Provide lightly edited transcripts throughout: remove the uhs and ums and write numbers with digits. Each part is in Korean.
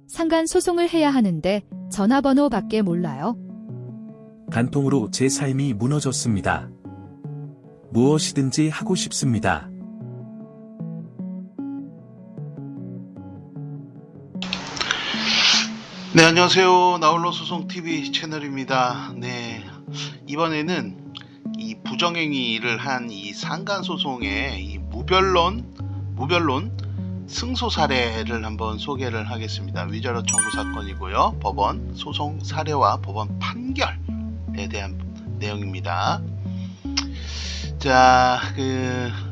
상간 소송을 해야 하는데 전화번호밖에 몰라요. 간통으로 제 삶이 무너졌습니다. 무엇이든지 하고 싶습니다. 네, 안녕하세요. 나홀로 소송TV 채널입니다. 네, 이번에는 이 부정행위를 한 이 상간소송의 이 무변론 승소 사례를 한번 소개를 하겠습니다. 위자료 청구 사건이고요. 법원 소송 사례와 법원 판결에 대한 내용입니다. 자,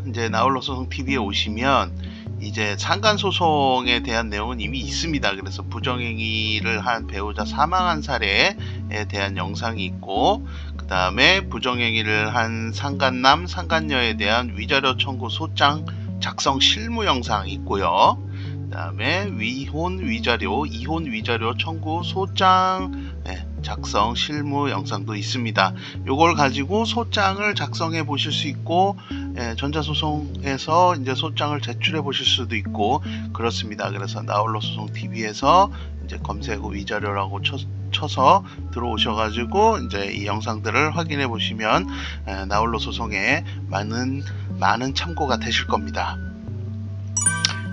이제 나홀로 소송TV에 오시면 이제 상간소송에 대한 내용은 이미 있습니다. 그래서 부정행위를 한 배우자 사망한 사례에 대한 영상이 있고, 그 다음에 부정행위를 한 상간남, 상간녀에 대한 위자료 청구 소장 작성 실무 영상이 있고요. 그 다음에 이혼 위자료 청구 소장 작성 실무 영상도 있습니다. 요걸 가지고 소장을 작성해 보실 수 있고, 전자소송에서 이제 소장을 제출해 보실 수도 있고 그렇습니다. 그래서 나홀로 소송 TV에서 이제 검색 후 위자료라고 쳐서 들어오셔가지고 이제 이 영상들을 확인해 보시면 나홀로 소송에 많은 참고가 되실 겁니다.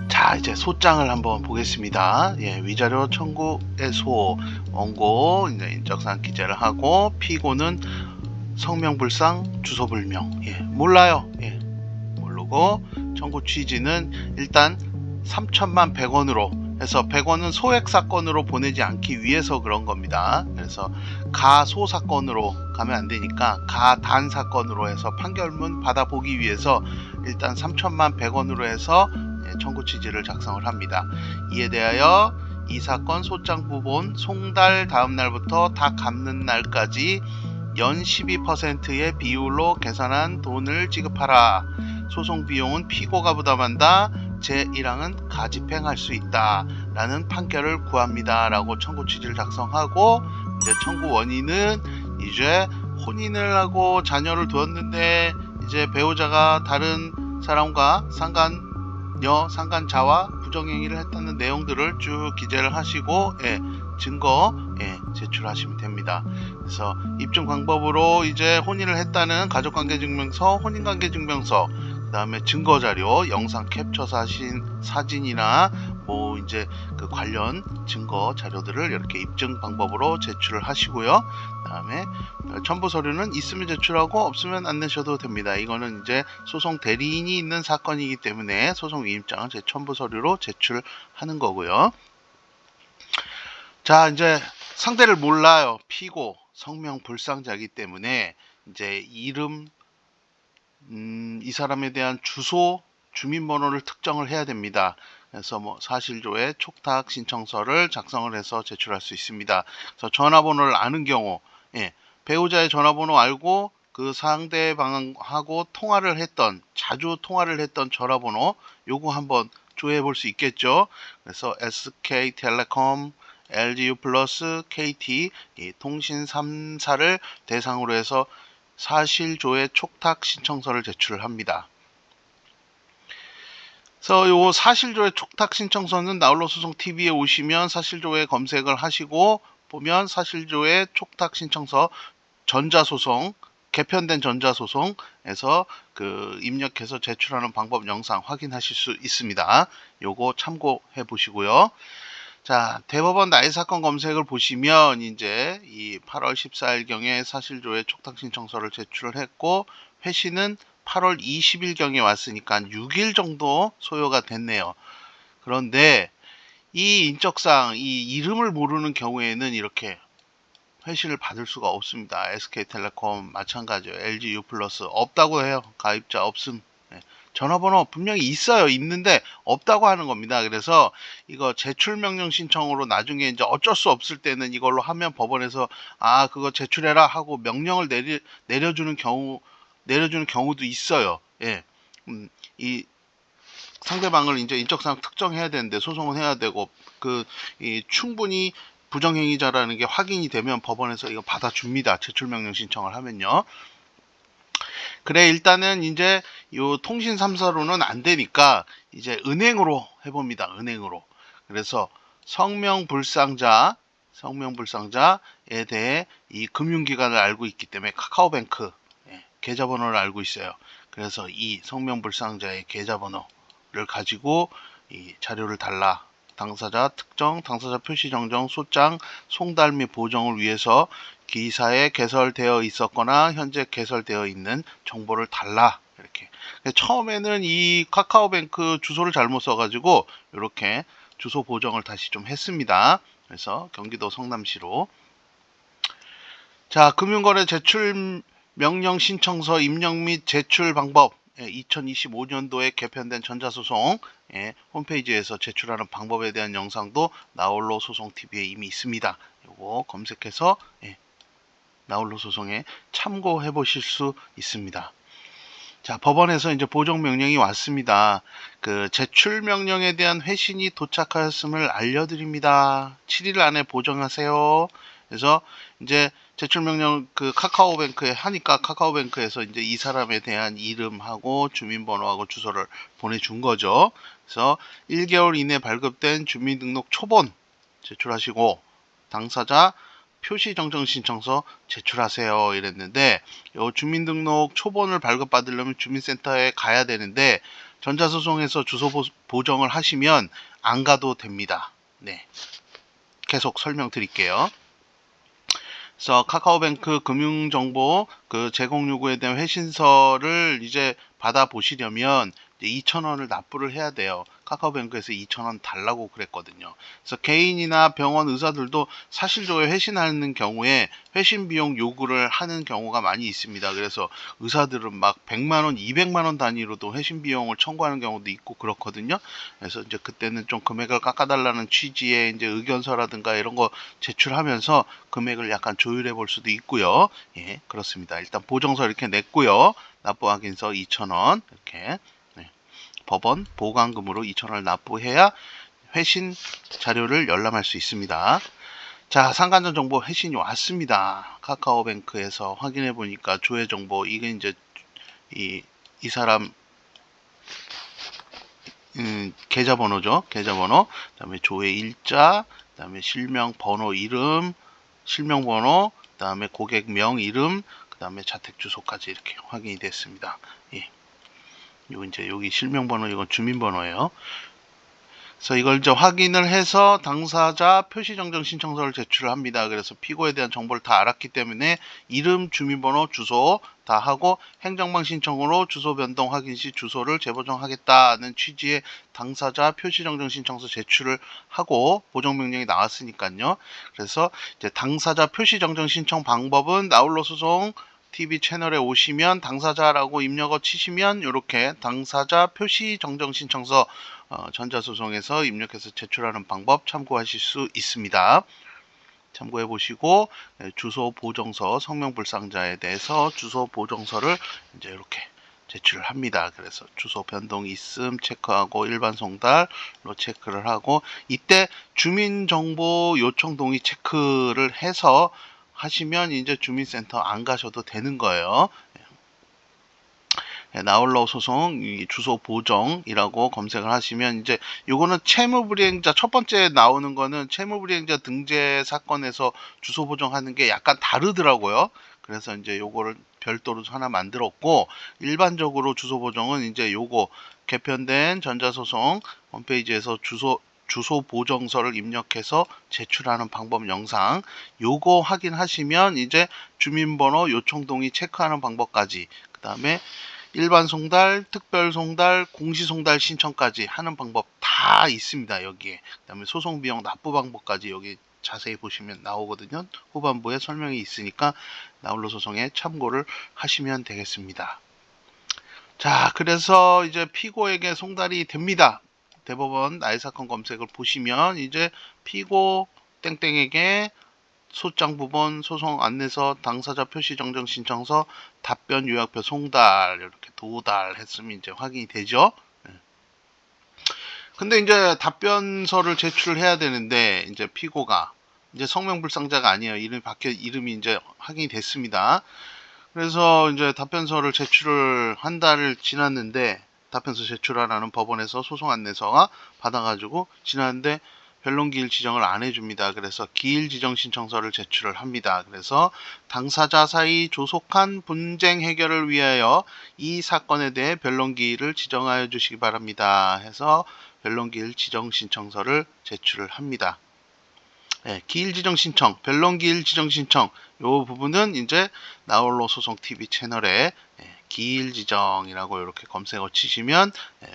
자, 이제 소장을 한번 보겠습니다. 위자료 청구의 소 원고 이제 인적사항 기재를 하고, 피고는 성명불상 주소불명 몰라요. 모르고, 청구 취지는 일단 3천만 100원으로 해서 100원은 소액 사건으로 보내지 않기 위해서 그런 겁니다. 그래서 가소 사건으로 가면 안 되니까 가단 사건으로 해서 판결문 받아보기 위해서 일단 3천만 100원으로 해서 청구 취지를 작성을 합니다. 이에 대하여 이 사건 소장 부본 송달 다음 날부터 다 갚는 날까지 연 12%의 비율로 계산한 돈을 지급하라. 소송 비용은 피고가 부담한다. 제1항은 가집행할 수 있다. 라는 판결을 구합니다. 라고 청구 취지를 작성하고, 이제 청구 원인은 이제 혼인을 하고 자녀를 두었는데 이제 배우자가 다른 사람과 상간자와 부정행위를 했다는 내용들을 쭉 기재를 하시고 증거 제출하시면 됩니다. 그래서 입증 방법으로 이제 혼인을 했다는 가족관계증명서, 혼인관계증명서, 그 다음에 증거자료, 영상 캡처 사진이나 뭐 이제 그 관련 증거 자료들을 이렇게 입증 방법으로 제출을 하시고요. 그 다음에 첨부 서류는 있으면 제출하고 없으면 안 내셔도 됩니다. 이거는 이제 소송 대리인이 있는 사건이기 때문에 소송 위임장은 제 첨부 서류로 제출하는 거고요. 자, 이제 상대를 몰라요. 피고 성명 불상자이기 때문에 이제 이름, 이 사람에 대한 주소, 주민번호를 특정을 해야 됩니다. 그래서 뭐 사실조회 촉탁 신청서를 작성을 해서 제출할 수 있습니다. 그래서 전화번호를 아는 경우, 배우자의 전화번호 알고 그 상대방하고 자주 통화를 했던 전화번호, 요거 한번 조회해 볼 수 있겠죠. 그래서 SK텔레콤, LGU 플러스, KT 이 통신 3사를 대상으로 해서 사실조회 촉탁 신청서를 제출을 합니다. 그래서 요 사실조회 촉탁 신청서는 나홀로 소송 TV에 오시면 사실조회 검색을 하시고 보면 사실조회 촉탁 신청서 전자소송, 개편된 전자소송에서 입력해서 제출하는 방법 영상 확인하실 수 있습니다. 요거 참고해 보시고요. 자, 대법원 나이 사건 검색을 보시면 이제 이 8월 14일경에 사실조회 촉탁 신청서를 제출을 했고, 회신은 8월 20일경에 왔으니까 6일 정도 소요가 됐네요. 그런데 이 인적사항, 이 이름을 모르는 경우에는 이렇게 회신을 받을 수가 없습니다. SK텔레콤 마찬가지예요. LGU 플러스 없다고 해요. 가입자 없음. 전화번호 분명히 있어요. 있는데 없다고 하는 겁니다. 그래서 이거 제출명령 신청으로 나중에 이제 어쩔 수 없을 때는 이걸로 하면 법원에서 그거 제출해라 하고 명령을 내려주는 경우도 있어요. 이 상대방을 이제 인적사항 특정해야 되는데 소송은 해야 되고 충분히 부정행위자라는 게 확인이 되면 법원에서 이거 받아줍니다. 제출명령 신청을 하면요. 그래, 일단은 이제 요 통신 3사로는 안 되니까 이제 은행으로 해봅니다. 은행으로. 그래서 성명불상자에 대해 이 금융기관을 알고 있기 때문에 카카오뱅크 계좌번호를 알고 있어요. 그래서 이 성명불상자의 계좌번호를 가지고 이 자료를 달라. 당사자 특정, 당사자 표시 정정, 소장, 송달 및 보정을 위해서 기사에 개설되어 있었거나 현재 개설되어 있는 정보를 달라. 이렇게. 처음에는 이 카카오뱅크 주소를 잘못 써가지고 이렇게 주소 보정을 다시 좀 했습니다. 그래서 경기도 성남시로. 자, 금융거래 제출 명령 신청서 입력 및 제출 방법. 2025년도에 개편된 전자소송 홈페이지에서 제출하는 방법에 대한 영상도 나홀로 소송TV에 이미 있습니다. 이거 검색해서 나홀로 소송에 참고해 보실 수 있습니다. 자, 법원에서 이제 보정 명령이 왔습니다. 그 제출 명령에 대한 회신이 도착하였음을 알려드립니다. 7일 안에 보정하세요. 그래서 이제 제출 명령 그 카카오뱅크에 하니까 카카오뱅크에서 이제 이 사람에 대한 이름하고 주민번호하고 주소를 보내준 거죠. 그래서 1개월 이내 발급된 주민등록 초본 제출하시고 당사자 표시 정정 신청서 제출하세요 이랬는데 요 주민등록 초본을 발급받으려면 주민센터에 가야 되는데 전자소송에서 주소 보정을 하시면 안 가도 됩니다. 네, 계속 설명드릴게요. 그래서 카카오뱅크 금융정보 그 제공 요구에 대한 회신서를 이제 받아 보시려면 2,000원을 납부를 해야 돼요. 카카오뱅크에서 2,000원 달라고 그랬거든요. 그래서 개인이나 병원 의사들도 사실적으로 회신하는 경우에 회신 비용 요구를 하는 경우가 많이 있습니다. 그래서 의사들은 막 100만원, 200만원 단위로도 회신 비용을 청구하는 경우도 있고 그렇거든요. 그래서 이제 그때는 좀 금액을 깎아달라는 취지의 이제 의견서라든가 이런 거 제출하면서 금액을 약간 조율해 볼 수도 있고요. 예, 그렇습니다. 일단 보정서 이렇게 냈고요. 납부 확인서 2,000원 이렇게. 법원 보관금으로 2,000원을 납부해야 회신 자료를 열람할 수 있습니다. 자, 상간전 정보 회신이 왔습니다. 카카오뱅크에서 확인해 보니까 조회 정보 이게 이제 이 사람 계좌번호죠. 계좌번호. 그다음에 조회 일자, 그다음에 실명 번호 이름, 실명 번호, 그다음에 고객명 이름, 그다음에 자택 주소까지 이렇게 확인이 됐습니다. 예. 요 이제 여기 실명번호 이건 주민번호예요. 그래서 이걸 이제 확인을 해서 당사자 표시정정 신청서를 제출을 합니다. 그래서 피고에 대한 정보를 다 알았기 때문에 이름, 주민번호, 주소 다 하고 행정방 신청으로 주소 변동 확인 시 주소를 재보정하겠다는 취지의 당사자 표시정정 신청서 제출을 하고 보정명령이 나왔으니까요. 그래서 이제 당사자 표시정정 신청 방법은 나홀로 소송 TV 채널에 오시면 당사자라고 입력어 치시면 이렇게 당사자 표시 정정 신청서 전자소송에서 입력해서 제출하는 방법 참고하실 수 있습니다. 참고해 보시고 주소 보정서 성명불상자에 대해서 주소 보정서를 이제 이렇게 제출을 합니다. 그래서 주소 변동 있음 체크하고 일반 송달로 체크를 하고 이때 주민정보 요청 동의 체크를 해서 하시면 이제 주민센터 안 가셔도 되는 거예요. 나홀로 소송 주소 보정이라고 검색을 하시면 이제 요거는 채무불이행자 첫 번째 나오는 거는 채무불이행자 등재 사건에서 주소 보정하는 게 약간 다르더라고요. 그래서 이제 요거를 별도로 하나 만들었고 일반적으로 주소 보정은 이제 요거 개편된 전자소송 홈페이지에서 주소 보정서를 입력해서 제출하는 방법 영상 요거 확인하시면 이제 주민번호 요청 동의 체크하는 방법까지 그 다음에 일반 송달, 특별 송달, 공시 송달 신청까지 하는 방법 다 있습니다. 여기에 그 다음에 소송 비용 납부 방법까지 여기 자세히 보시면 나오거든요. 후반부에 설명이 있으니까 나홀로 소송에 참고를 하시면 되겠습니다. 자, 그래서 이제 피고에게 송달이 됩니다. 대법원 나의 사건 검색을 보시면 이제 피고 땡땡에게 소장 부본 소송 안내서 당사자 표시 정정 신청서 답변 요약표 송달 이렇게 도달했으면 이제 확인이 되죠. 근데 이제 답변서를 제출을 해야 되는데 이제 피고가 이제 성명불상자가 아니에요. 이름이 이제 확인이 됐습니다. 그래서 이제 답변서를 제출을 한 달을 지났는데 답변서 제출하라는 법원에서 소송 안내서가 받아가지고 지났는데 변론기일 지정을 안 해줍니다. 그래서 기일 지정 신청서를 제출을 합니다. 그래서 당사자 사이 조속한 분쟁 해결을 위하여 이 사건에 대해 변론기일을 지정하여 주시기 바랍니다. 해서 변론기일 지정 신청서를 제출을 합니다. 네, 기일 지정 신청, 변론 기일 지정 신청 요 부분은 이제 나홀로 소송 TV 채널에 기일 지정이라고 이렇게 검색어 치시면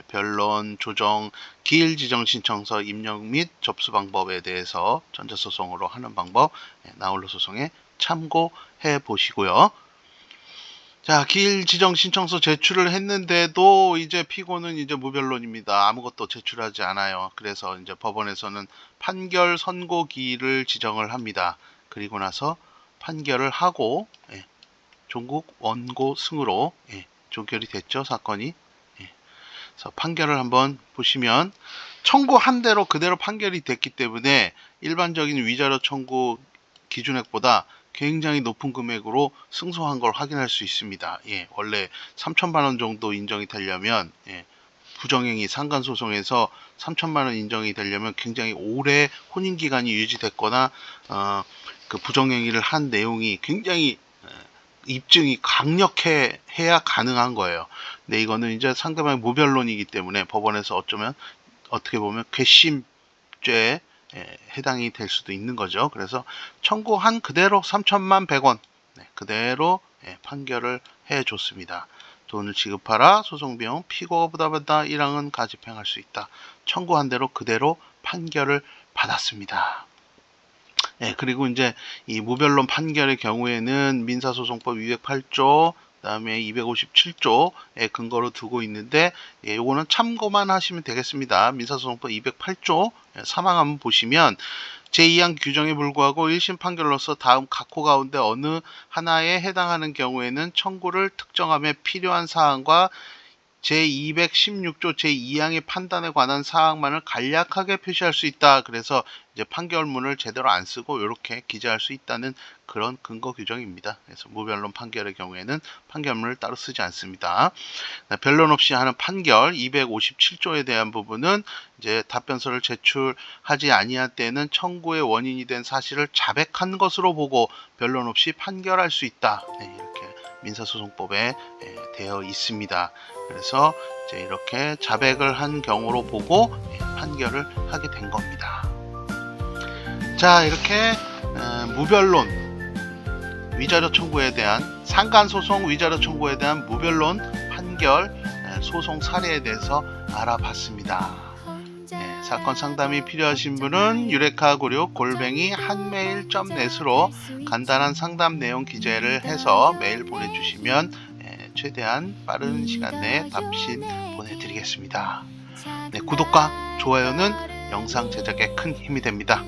변론 조정 기일 지정 신청서 입력 및 접수 방법에 대해서 전자소송으로 하는 방법 나홀로 소송에 참고해 보시고요. 자, 기일 지정 신청서 제출을 했는데도 이제 피고는 이제 무변론입니다. 아무것도 제출하지 않아요. 그래서 이제 법원에서는 판결 선고 기일을 지정을 합니다. 그리고 나서 판결을 하고 종국 원고 승으로 종결이 됐죠, 사건이. 그래서 판결을 한번 보시면 청구한 대로 그대로 판결이 됐기 때문에 일반적인 위자료 청구 기준액보다 굉장히 높은 금액으로 승소한 걸 확인할 수 있습니다. 원래 3천만 원 정도 인정이 되려면 부정행위 상간소송에서 3천만 원 인정이 되려면 굉장히 오래 혼인기간이 유지됐거나 그 부정행위를 한 내용이 굉장히 입증이 강력해야 가능한 거예요. 근데 이거는 이제 상대방의 무변론이기 때문에 법원에서 어쩌면 어떻게 보면 괘씸죄에 해당이 될 수도 있는 거죠. 그래서 청구한 그대로 3천만 100원 그대로 판결을 해줬습니다. 돈을 지급하라. 소송비용 피고가 부담한다. 1항은 가집행할 수 있다. 청구한 대로 그대로 판결을 받았습니다. 그리고 이제 이 무변론 판결의 경우에는 민사소송법 208조 그다음에 257조의 근거로 두고 있는데 요거는 참고만 하시면 되겠습니다. 민사소송법 208조 사망 한번 보시면 제2항 규정에 불구하고 1심 판결로서 다음 각호 가운데 어느 하나에 해당하는 경우에는 청구를 특정함에 필요한 사항과 제216조 제2항의 판단에 관한 사항만을 간략하게 표시할 수 있다. 그래서 이제 판결문을 제대로 안 쓰고 이렇게 기재할 수 있다는 그런 근거 규정입니다. 그래서 무변론 판결의 경우에는 판결문을 따로 쓰지 않습니다. 변론 없이 하는 판결 257조에 대한 부분은 이제 답변서를 제출하지 아니할 때는 청구의 원인이 된 사실을 자백한 것으로 보고 변론 없이 판결할 수 있다. 이렇게 민사소송법에 되어 있습니다. 그래서 이제 이렇게 자백을 한 경우로 보고 판결을 하게 된 겁니다. 자, 이렇게 무변론 위자료 청구에 대한 상간소송 위자료 청구에 대한 무변론 판결 소송 사례에 대해서 알아봤습니다. 사건 상담이 필요하신 분은 유레카구류@한메일.net으로 간단한 상담 내용 기재를 해서 메일 보내주시면 최대한 빠른 시간 내에 답신 보내드리겠습니다. 구독과 좋아요는 영상 제작에 큰 힘이 됩니다.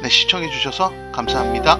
시청해주셔서 감사합니다.